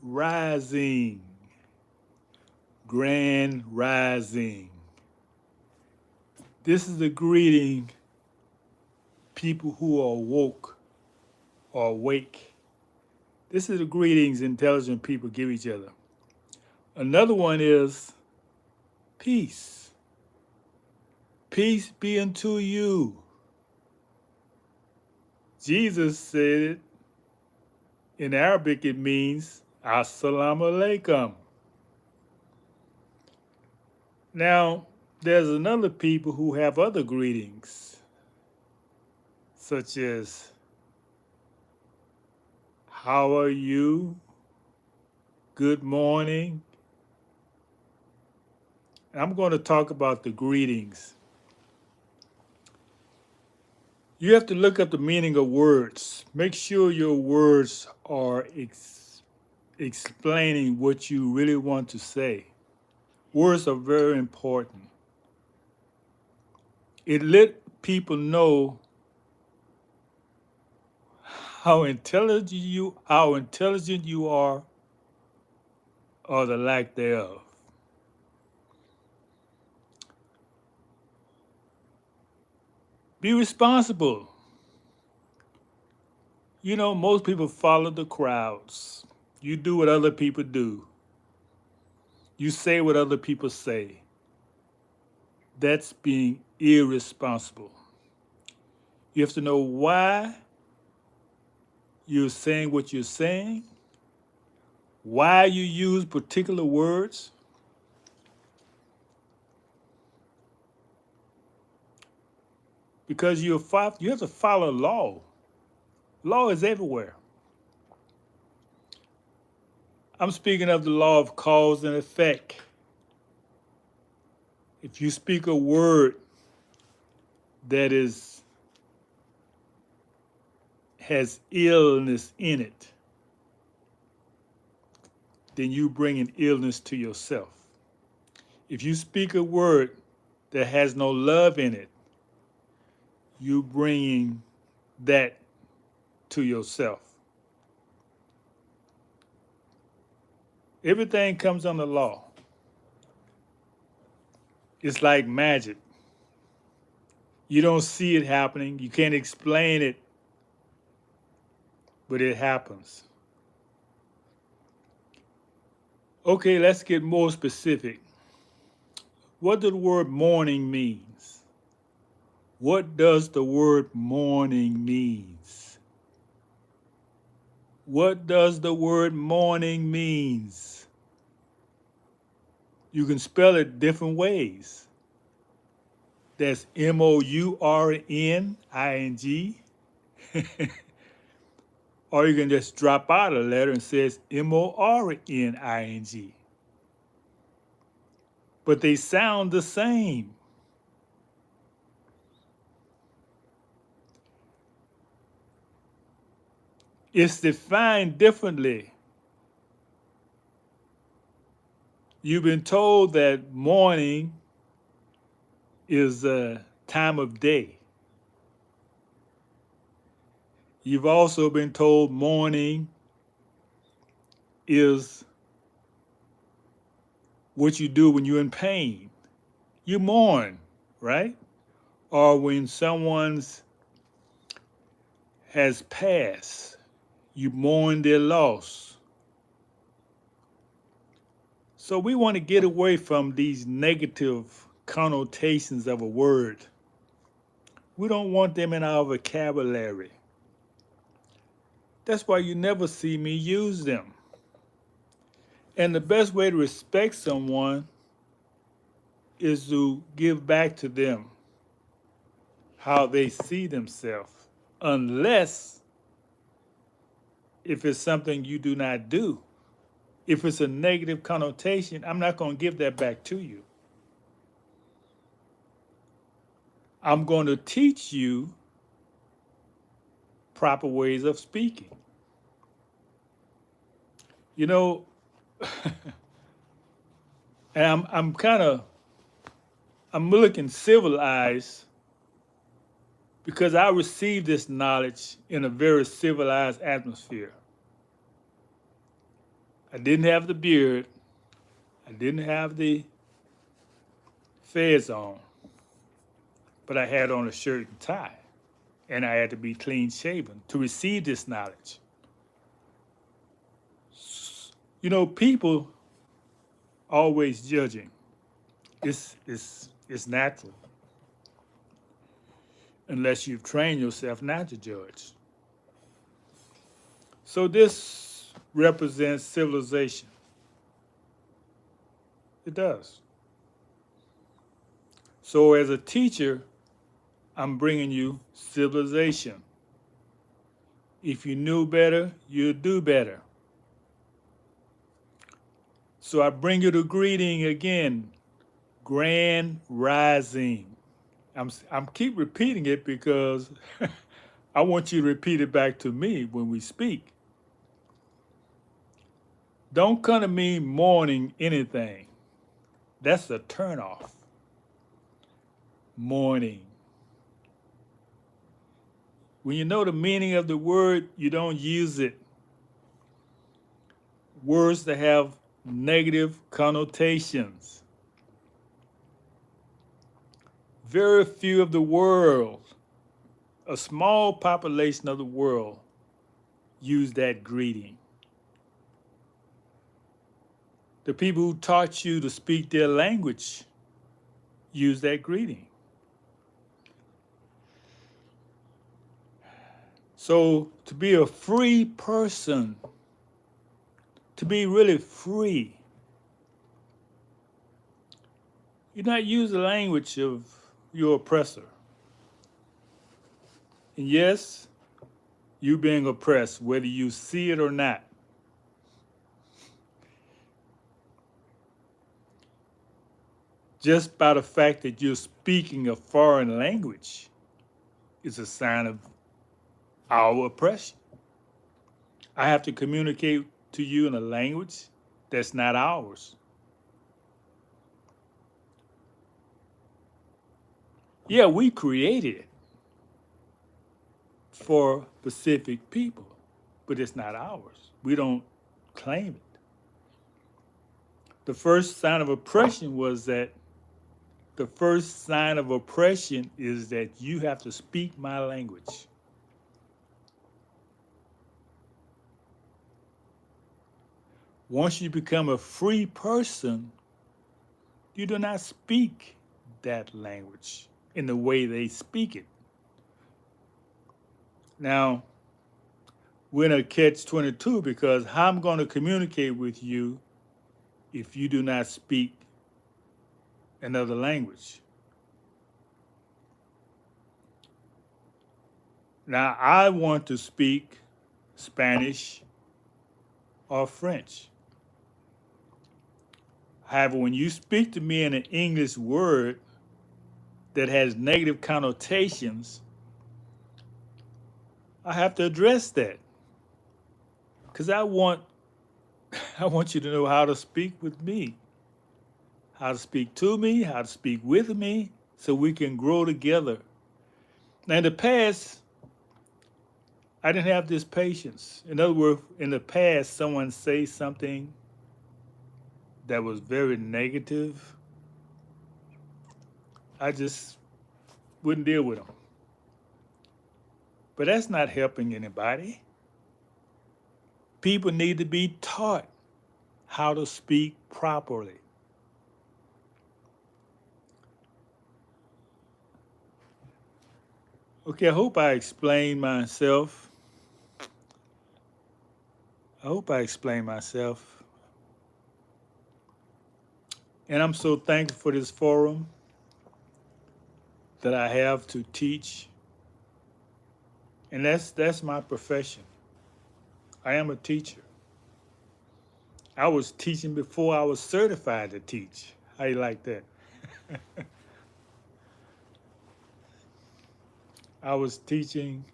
rising, grand rising. This is a greeting people who are woke or awake. This is the greetings intelligent people give each other. Another one is peace. Peace be unto you. Jesus said it. In Arabic, it means Assalamu alaikum. Now, there's another people who have other greetings, such as, how are you? Good morning. I'm going to talk about the greetings. You have to look up the meaning of words. Make sure your words are explaining what you really want to say. Words are very important. It let people know how intelligent you are, or the lack thereof. Be responsible. You know, most people follow the crowds. You do what other people do. You say what other people say. That's being irresponsible. You have to know why you're saying what you're saying, why you use particular words. Because you have to follow law. Law is everywhere. I'm speaking of the law of cause and effect. If you speak a word that has illness in it, then you bring an illness to yourself. If you speak a word that has no love in it, you bringing that to yourself. Everything comes under law. It's like magic. You don't see it happening. You can't explain it, but it happens. Okay, let's get more specific. What does the word morning means? What does the word morning means? What does the word morning means? You can spell it different ways. That's Mourning, or you can just drop out a letter and says Morning. But they sound the same. It's defined differently. You've been told that morning is a time of day. You've also been told morning is what you do when you're in pain. You mourn, right? Or when someone's has passed, you mourn their loss. So we want to get away from these negative connotations of a word. We don't want them in our vocabulary. That's why you never see me use them. And the best way to respect someone is to give back to them how they see themselves, unless if it's something you do not do. If it's a negative connotation, I'm not going to give that back to you. I'm going to teach you proper ways of speaking. You know, and I'm looking civilized because I received this knowledge in a very civilized atmosphere. I didn't have the beard. I didn't have the fez on, but I had on a shirt and tie, and I had to be clean shaven to receive this knowledge. You know, people always judging. It's natural unless you've trained yourself not to judge. So this represents civilization. It does. So as a teacher, I'm bringing you civilization. If you knew better, you'd do better. So I bring you the greeting again, grand rising. I'm keep repeating it because I want you to repeat it back to me when we speak. Don't come to me mourning anything. That's a turnoff. Mourning. When you know the meaning of the word, you don't use it. Words that have negative connotations. Very few of the world, a small population of the world, use that greeting. The people who taught you to speak their language use that greeting. So to be a free person, to be really free, you not use the language of your oppressor. And yes, you being oppressed, whether you see it or not. Just by the fact that you're speaking a foreign language is a sign of our oppression. I have to communicate to you in a language that's not ours. Yeah, we created it for Pacific people, but it's not ours. We don't claim it. The first sign of oppression is that you have to speak my language. Once you become a free person, you do not speak that language in the way they speak it. Now, we're in a catch-22 because how I'm going to communicate with you if you do not speak another language? Now, I want to speak Spanish or French. However, when you speak to me in an English word that has negative connotations, I have to address that. Because I want you to know how to speak with me, how to speak to me, how to speak with me, so we can grow together. Now, in the past, I didn't have this patience. In other words, in the past, someone say something that was very negative, I just wouldn't deal with them. But that's not helping anybody. People need to be taught how to speak properly. Okay, I hope I explained myself. And I'm so thankful for this forum that I have to teach. And that's my profession. I am a teacher. I was teaching before I was certified to teach. How you like that? I was teaching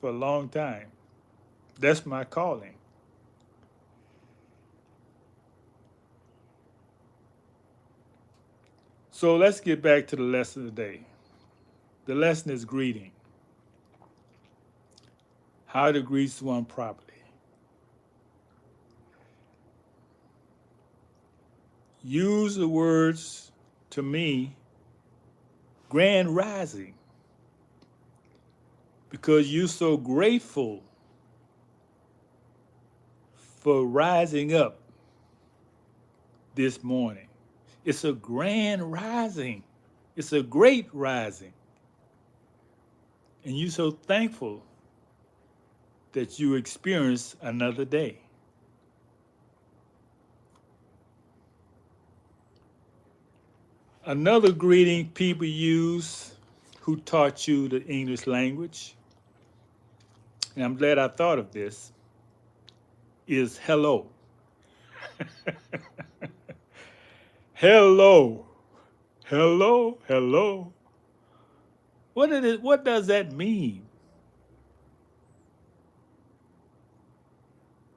for a long time. That's my calling. So let's get back to the lesson today. The lesson is greeting. How to greet someone properly. use the words to me, grand rising, because you're so grateful for rising up this morning. It's a grand rising. It's a great rising. And you're so thankful that you experienced another day. Another greeting people use who taught you the English language, and I'm glad I thought of this, is hello. Hello. Hello. Hello. What does that mean?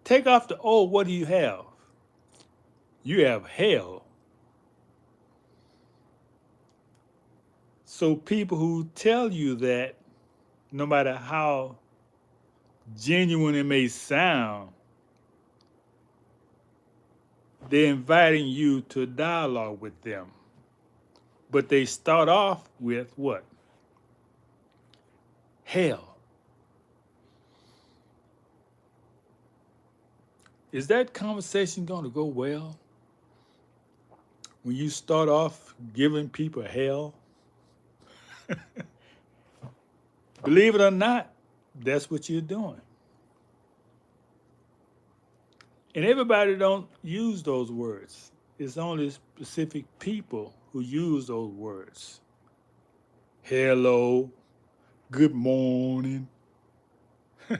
Take off the O, what do you have? You have hell. So people who tell you that, no matter how genuine it may sound, they're inviting you to dialogue with them. But they start off with what? Hell. Is that conversation going to go well when you start off giving people hell? Believe it or not, that's what you're doing. And everybody don't use those words. It's only specific people who use those words. Hello, good morning. The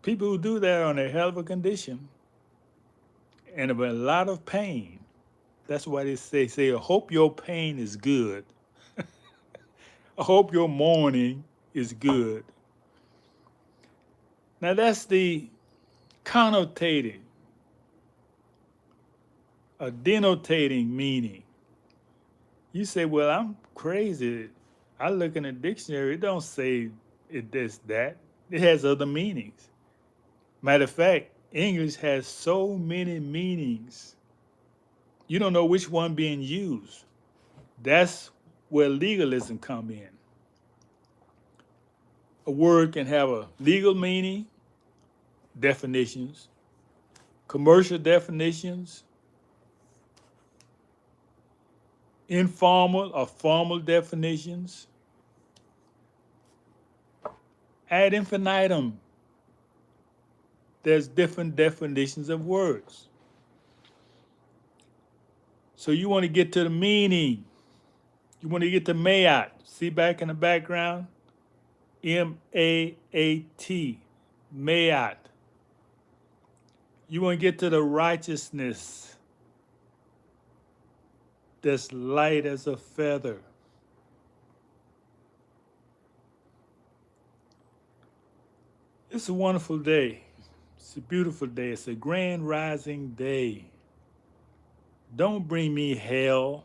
people who do that are in a hell of a condition and of a lot of pain. That's why they say, I hope your pain is good. I hope your morning is good. Now that's the connotating, a denotating meaning. You say, well, I'm crazy. I look in the dictionary, it don't say it this, that. It has other meanings. Matter of fact, English has so many meanings. You don't know which one being used. That's where legalism come in. A word can have a legal meaning, definitions, commercial definitions, informal or formal definitions, ad infinitum. There's different definitions of words. So you want to get to the meaning. You want to get to mayat. See back in the background? M-A-A-T, mayat. You want to get to the righteousness that's light as a feather. It's a wonderful day. It's a beautiful day. It's a grand rising day. Don't bring me hell.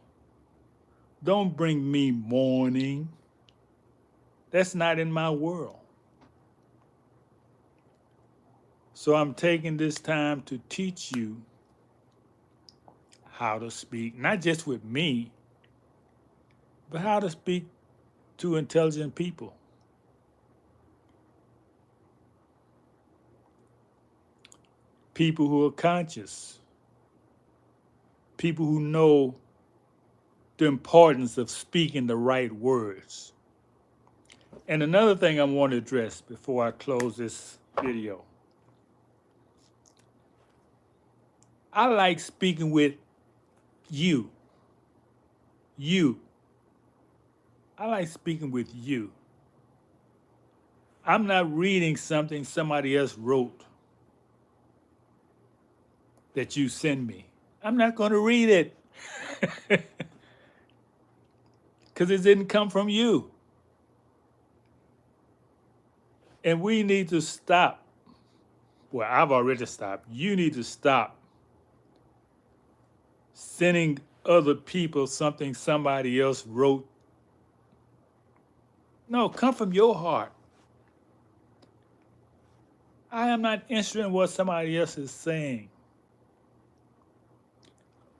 Don't bring me mourning. That's not in my world. So I'm taking this time to teach you how to speak, not just with me, but how to speak to intelligent people. People who are conscious. People who know the importance of speaking the right words. And another thing I want to address before I close this video. I like speaking with you. You. I like speaking with you. I'm not reading something somebody else wrote that you send me. I'm not going to read it because it didn't come from you. And we need to stop. Well, I've already stopped. You need to stop sending other people something somebody else wrote. No, come from your heart. I am not interested in what somebody else is saying.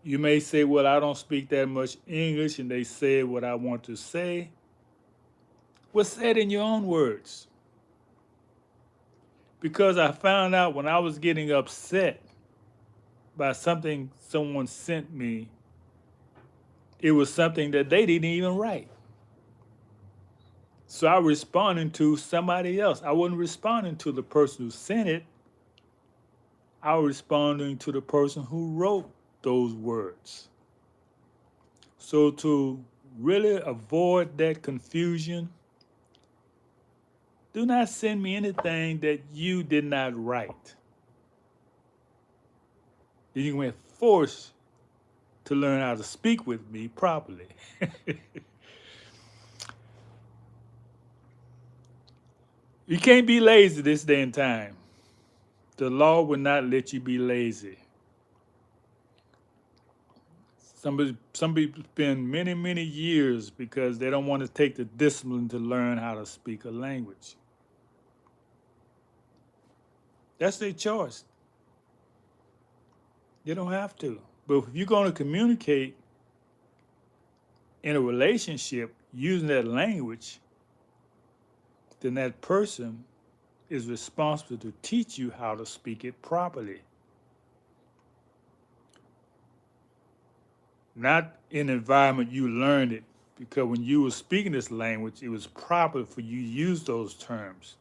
You may say, well, I don't speak that much English, and they say what I want to say. Well, say it in your own words. Because I found out when I was getting upset by something someone sent me, it was something that they didn't even write. So I was responding to somebody else. I wasn't responding to the person who sent it. I was responding to the person who wrote those words. So to really avoid that confusion, do not send me anything that you did not write. Then you can be forced to learn how to speak with me properly. You can't be lazy this day and time. The law will not let you be lazy. Some people spend many, many years because they don't want to take the discipline to learn how to speak a language. That's their choice. You don't have to. But if you're going to communicate in a relationship using that language, then that person is responsible to teach you how to speak it properly. Not in an environment you learned it, because when you were speaking this language, it was proper for you to use those terms.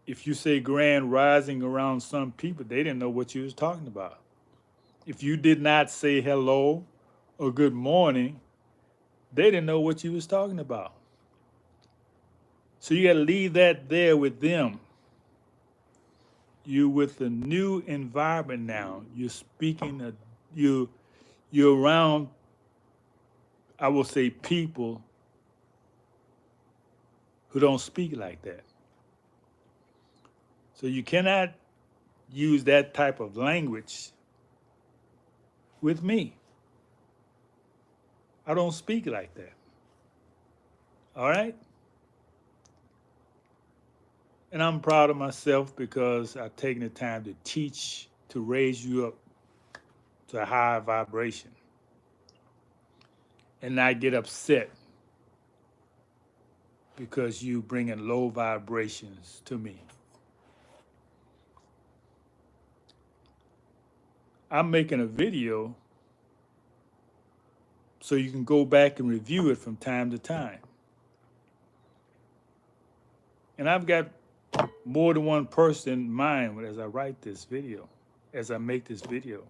If you say grand rising around some people, they didn't know what you was talking about. If you did not say hello or good morning, they didn't know what you was talking about. So you got to leave that there with them. You're with a new environment now. You're speaking, you're around, I will say, people who don't speak like that. So you cannot use that type of language with me. I don't speak like that. All right? And I'm proud of myself because I've taken the time to teach, to raise you up to a higher vibration and not get upset because you bringing low vibrations to me. I'm making a video so you can go back and review it from time to time. And I've got more than one person in mind as I write this video, as I make this video.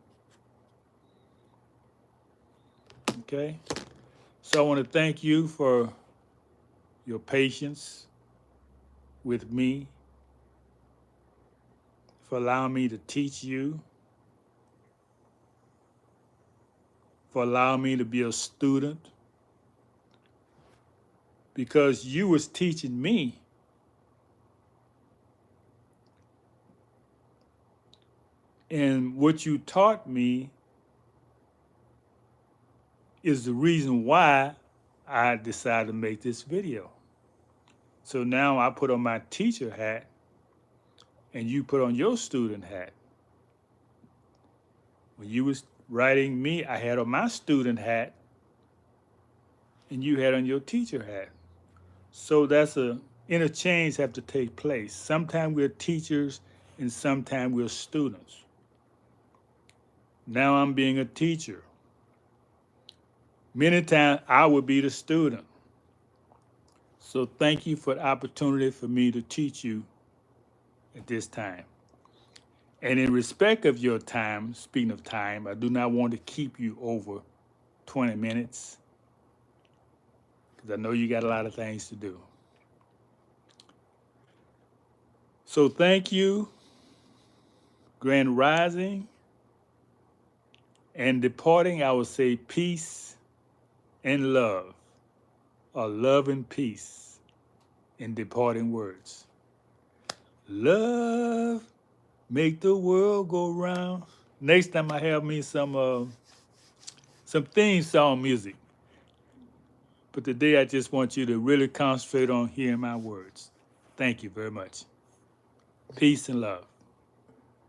Okay? So I want to thank you for your patience with me, for allowing me to teach you, for allowing me to be a student, because you was teaching me. And what you taught me is the reason why I decided to make this video. So now I put on my teacher hat and you put on your student hat. When you was writing me, I had on my student hat and you had on your teacher hat. So that's a interchange have to take place. Sometimes we're teachers and sometimes we're students. Now I'm being a teacher. Many times I would be the student. So thank you for the opportunity for me to teach you at this time. And in respect of your time, speaking of time, I do not want to keep you over 20 minutes because I know you got a lot of things to do. So thank you, Grand Rising, and departing, I would say peace and love, or love and peace in departing words. Love, make the world go round. Next time I have me some theme song music. But today I just want you to really concentrate on hearing my words. Thank you very much. Peace and love.